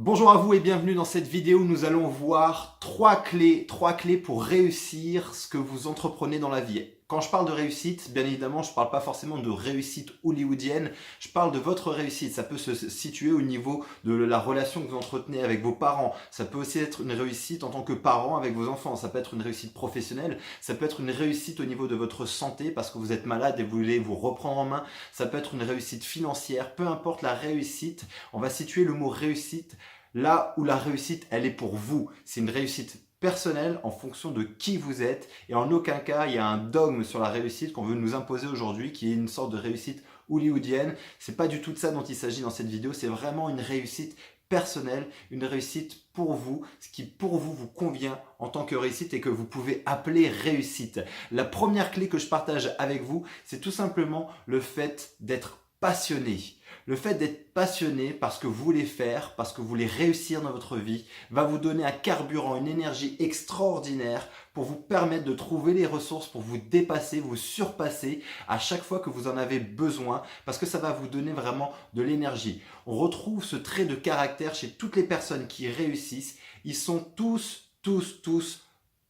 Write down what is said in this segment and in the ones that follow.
Bonjour à vous et bienvenue dans cette vidéo où nous allons voir trois clés pour réussir ce que vous entreprenez dans la vie. Quand je parle de réussite, bien évidemment, je ne parle pas forcément de réussite hollywoodienne, je parle de votre réussite. Ça peut se situer au niveau de la relation que vous entretenez avec vos parents. Ça peut aussi être une réussite en tant que parent avec vos enfants. Ça peut être une réussite professionnelle. Ça peut être une réussite au niveau de votre santé parce que vous êtes malade et vous voulez vous reprendre en main. Ça peut être une réussite financière. Peu importe la réussite, on va situer le mot réussite là où la réussite, elle est pour vous. C'est une réussite personnelle en fonction de qui vous êtes et en aucun cas il y a un dogme sur la réussite qu'on veut nous imposer aujourd'hui qui est une sorte de réussite hollywoodienne. C'est pas du tout de ça dont il s'agit dans cette vidéo, c'est vraiment une réussite personnelle, une réussite pour vous, ce qui pour vous vous convient en tant que réussite et que vous pouvez appeler réussite. La première clé que je partage avec vous, c'est tout simplement le fait d'être passionné. Le fait d'être passionné par ce que vous voulez faire, parce que vous voulez réussir dans votre vie, va vous donner un carburant, une énergie extraordinaire pour vous permettre de trouver les ressources pour vous dépasser, vous surpasser à chaque fois que vous en avez besoin, parce que ça va vous donner vraiment de l'énergie. On retrouve ce trait de caractère chez toutes les personnes qui réussissent. Ils sont tous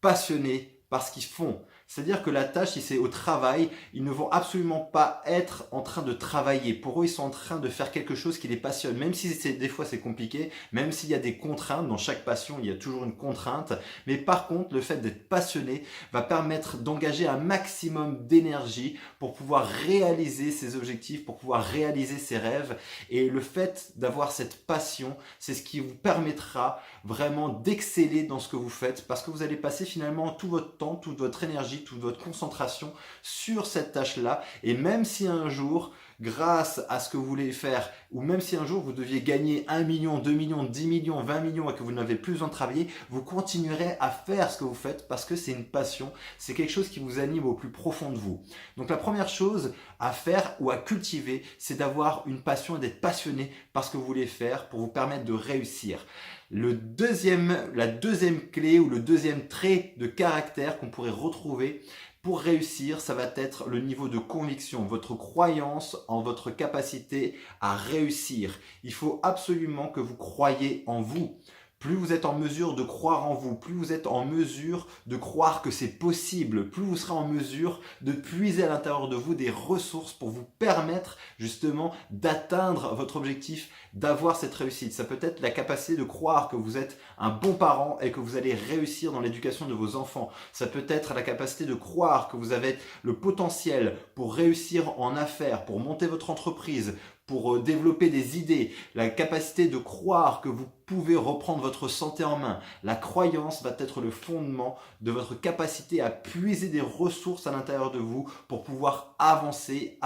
passionnés par ce qu'ils font. C'est-à-dire que la tâche, si c'est au travail, ils ne vont absolument pas être en train de travailler. Pour eux, ils sont en train de faire quelque chose qui les passionne. Même si des fois c'est compliqué, même s'il y a des contraintes, dans chaque passion, il y a toujours une contrainte. Mais par contre, le fait d'être passionné va permettre d'engager un maximum d'énergie pour pouvoir réaliser ses objectifs, pour pouvoir réaliser ses rêves. Et le fait d'avoir cette passion, c'est ce qui vous permettra vraiment d'exceller dans ce que vous faites parce que vous allez passer finalement tout votre temps, toute votre énergie, toute votre concentration sur cette tâche-là. Et même si un jour, grâce à ce que vous voulez faire, ou même si un jour vous deviez gagner 1 million, 2 millions, 10 millions, 20 millions et que vous n'avez plus besoin de travailler, vous continuerez à faire ce que vous faites parce que c'est une passion, c'est quelque chose qui vous anime au plus profond de vous. Donc la première chose à faire ou à cultiver, c'est d'avoir une passion et d'être passionné par ce que vous voulez faire pour vous permettre de réussir. La deuxième clé ou le deuxième trait de caractère qu'on pourrait retrouver pour réussir, ça va être le niveau de conviction, votre croyance en votre capacité à réussir. Il faut absolument que vous croyiez en vous. Plus vous êtes en mesure de croire en vous, plus vous êtes en mesure de croire que c'est possible, plus vous serez en mesure de puiser à l'intérieur de vous des ressources pour vous permettre justement d'atteindre votre objectif, d'avoir cette réussite. Ça peut être la capacité de croire que vous êtes un bon parent et que vous allez réussir dans l'éducation de vos enfants. Ça peut être la capacité de croire que vous avez le potentiel pour réussir en affaires, pour monter votre entreprise, pour développer des idées, la capacité de croire que vous pouvez reprendre votre santé en main. La croyance va être le fondement de votre capacité à puiser des ressources à l'intérieur de vous pour pouvoir avancer,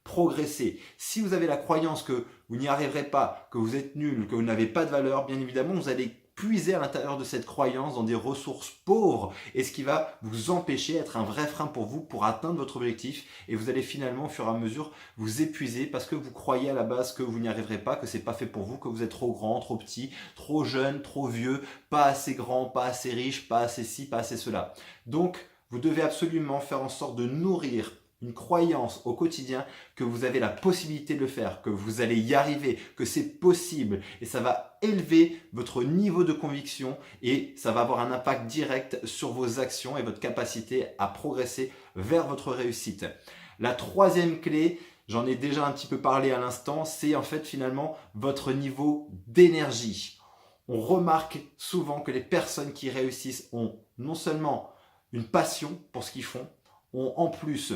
progresser. Si vous avez la croyance que vous n'y arriverez pas, que vous êtes nul, que vous n'avez pas de valeur, bien évidemment, vous allez puiser à l'intérieur de cette croyance dans des ressources pauvres et ce qui va vous empêcher d'être un vrai frein pour vous pour atteindre votre objectif et vous allez finalement au fur et à mesure vous épuiser parce que vous croyez à la base que vous n'y arriverez pas, que c'est pas fait pour vous, que vous êtes trop grand, trop petit, trop jeune, trop vieux, pas assez grand, pas assez riche, pas assez ci, pas assez cela. Donc vous devez absolument faire en sorte de nourrir une croyance au quotidien que vous avez la possibilité de le faire, que vous allez y arriver, que c'est possible et ça va élever votre niveau de conviction et ça va avoir un impact direct sur vos actions et votre capacité à progresser vers votre réussite. La troisième clé, j'en ai déjà un petit peu parlé à l'instant, c'est en fait finalement votre niveau d'énergie. On remarque souvent que les personnes qui réussissent ont non seulement une passion pour ce qu'ils font, ont en plus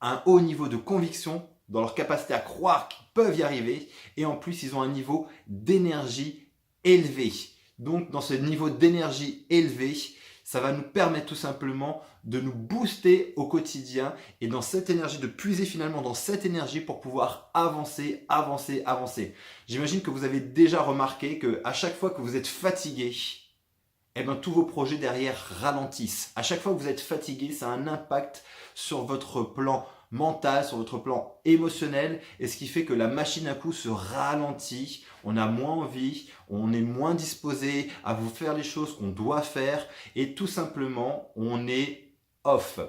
un haut niveau de conviction dans leur capacité à croire qu'ils peuvent y arriver et en plus ils ont un niveau d'énergie élevé. Donc dans ce niveau d'énergie élevé, ça va nous permettre tout simplement de nous booster au quotidien et dans cette énergie, de puiser finalement dans cette énergie pour pouvoir avancer. J'imagine que vous avez déjà remarqué qu'à chaque fois que vous êtes fatigué, eh bien, tous vos projets derrière ralentissent. À chaque fois que vous êtes fatigué, ça a un impact sur votre plan mental, sur votre plan émotionnel, et ce qui fait que la machine à coup se ralentit, on a moins envie, on est moins disposé à vous faire les choses qu'on doit faire, et tout simplement, on est off.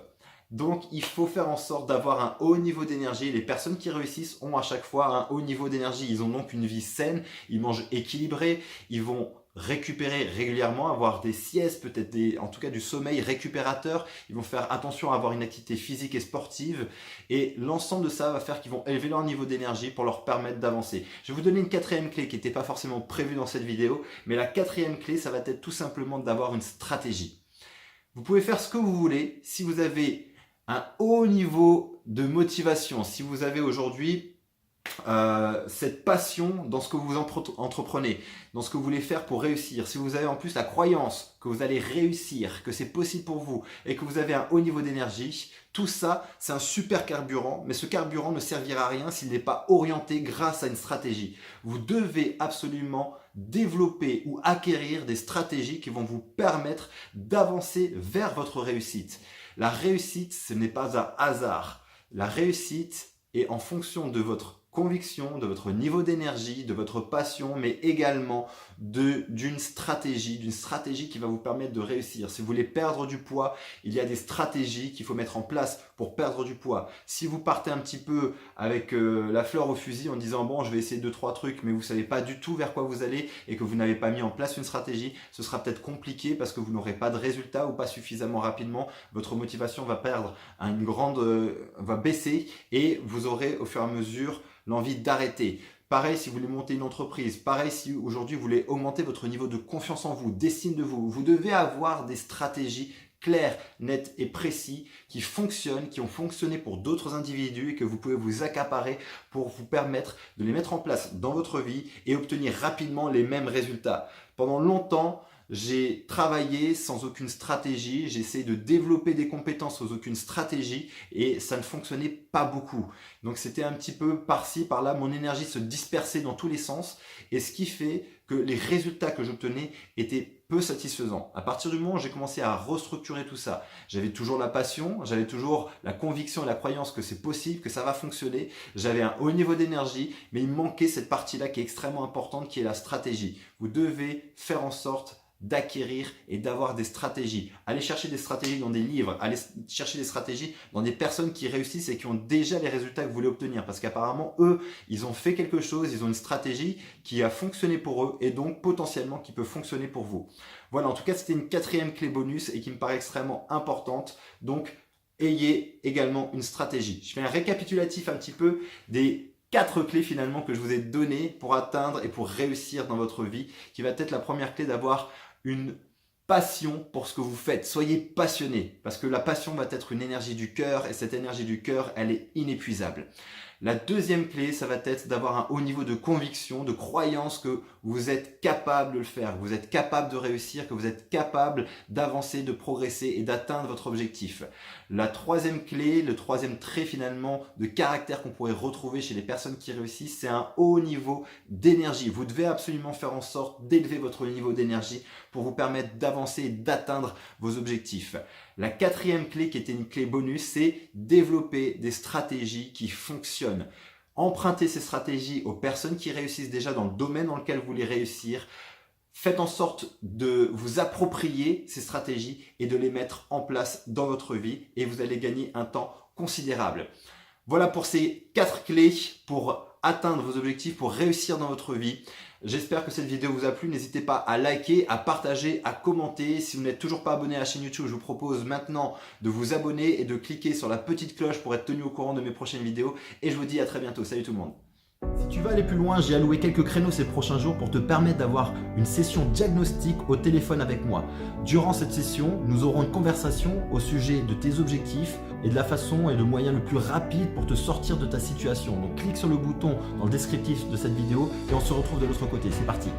Donc, il faut faire en sorte d'avoir un haut niveau d'énergie. Les personnes qui réussissent ont à chaque fois un haut niveau d'énergie. Ils ont donc une vie saine, ils mangent équilibré, ils vont récupérer régulièrement, avoir des siestes, peut-être en tout cas du sommeil récupérateur. Ils vont faire attention à avoir une activité physique et sportive. Et l'ensemble de ça va faire qu'ils vont élever leur niveau d'énergie pour leur permettre d'avancer. Je vais vous donner une quatrième clé qui n'était pas forcément prévue dans cette vidéo. Mais la quatrième clé, ça va être tout simplement d'avoir une stratégie. Vous pouvez faire ce que vous voulez. Si vous avez un haut niveau de motivation, si vous avez aujourd'hui cette passion dans ce que vous entreprenez, dans ce que vous voulez faire pour réussir, si vous avez en plus la croyance que vous allez réussir, que c'est possible pour vous et que vous avez un haut niveau d'énergie, tout ça c'est un super carburant, mais ce carburant ne servira à rien s'il n'est pas orienté grâce à une stratégie. Vous devez absolument développer ou acquérir des stratégies qui vont vous permettre d'avancer vers votre réussite. La réussite, ce n'est pas un hasard. La réussite est en fonction de votre conviction, de votre niveau d'énergie, de votre passion, mais également d'une stratégie qui va vous permettre de réussir. Si vous voulez perdre du poids, il y a des stratégies qu'il faut mettre en place pour perdre du poids. Si vous partez un petit peu avec la fleur au fusil en disant bon, je vais essayer 2-3 trucs, mais vous ne savez pas du tout vers quoi vous allez et que vous n'avez pas mis en place une stratégie, ce sera peut-être compliqué parce que vous n'aurez pas de résultat ou pas suffisamment rapidement. Votre motivation va va baisser et vous aurez au fur et à mesure l'envie d'arrêter. Pareil si vous voulez monter une entreprise, pareil si aujourd'hui vous voulez augmenter votre niveau de confiance en vous, d'estime de vous, vous devez avoir des stratégies claires, nettes et précises qui fonctionnent, qui ont fonctionné pour d'autres individus et que vous pouvez vous accaparer pour vous permettre de les mettre en place dans votre vie et obtenir rapidement les mêmes résultats. Pendant longtemps, j'ai travaillé sans aucune stratégie, j'ai essayé de développer des compétences sans aucune stratégie et ça ne fonctionnait pas beaucoup. Donc c'était un petit peu par-ci, par-là, mon énergie se dispersait dans tous les sens et ce qui fait que les résultats que j'obtenais étaient peu satisfaisants. À partir du moment où j'ai commencé à restructurer tout ça, j'avais toujours la passion, j'avais toujours la conviction et la croyance que c'est possible, que ça va fonctionner, j'avais un haut niveau d'énergie, mais il manquait cette partie-là qui est extrêmement importante, qui est la stratégie. Vous devez faire en sorte d'acquérir et d'avoir des stratégies. Allez chercher des stratégies dans des livres, allez chercher des stratégies dans des personnes qui réussissent et qui ont déjà les résultats que vous voulez obtenir. Parce qu'apparemment, eux, ils ont fait quelque chose, ils ont une stratégie qui a fonctionné pour eux et donc potentiellement qui peut fonctionner pour vous. Voilà, en tout cas, c'était une quatrième clé bonus et qui me paraît extrêmement importante. Donc, ayez également une stratégie. Je fais un récapitulatif un petit peu des 4 clés finalement que je vous ai données pour atteindre et pour réussir dans votre vie, qui va être la première clé d'avoir une passion pour ce que vous faites. Soyez passionné parce que la passion va être une énergie du cœur et cette énergie du cœur, elle est inépuisable. La deuxième clé, ça va être d'avoir un haut niveau de conviction, de croyance que vous êtes capable de le faire, que vous êtes capable de réussir, que vous êtes capable d'avancer, de progresser et d'atteindre votre objectif. La troisième clé, le troisième trait finalement de caractère qu'on pourrait retrouver chez les personnes qui réussissent, c'est un haut niveau d'énergie. Vous devez absolument faire en sorte d'élever votre niveau d'énergie pour vous permettre d'avancer et d'atteindre vos objectifs. La quatrième clé qui était une clé bonus, c'est développer des stratégies qui fonctionnent. Empruntez ces stratégies aux personnes qui réussissent déjà dans le domaine dans lequel vous voulez réussir. Faites en sorte de vous approprier ces stratégies et de les mettre en place dans votre vie et vous allez gagner un temps considérable. Voilà pour ces 4 clés pour atteindre vos objectifs, pour réussir dans votre vie. J'espère que cette vidéo vous a plu. N'hésitez pas à liker, à partager, à commenter. Si vous n'êtes toujours pas abonné à la chaîne YouTube, je vous propose maintenant de vous abonner et de cliquer sur la petite cloche pour être tenu au courant de mes prochaines vidéos. Et je vous dis à très bientôt. Salut tout le monde. Si tu veux aller plus loin, j'ai alloué quelques créneaux ces prochains jours pour te permettre d'avoir une session diagnostic au téléphone avec moi. Durant cette session, nous aurons une conversation au sujet de tes objectifs et de la façon et le moyen le plus rapide pour te sortir de ta situation. Donc clique sur le bouton dans le descriptif de cette vidéo et on se retrouve de l'autre côté. C'est parti.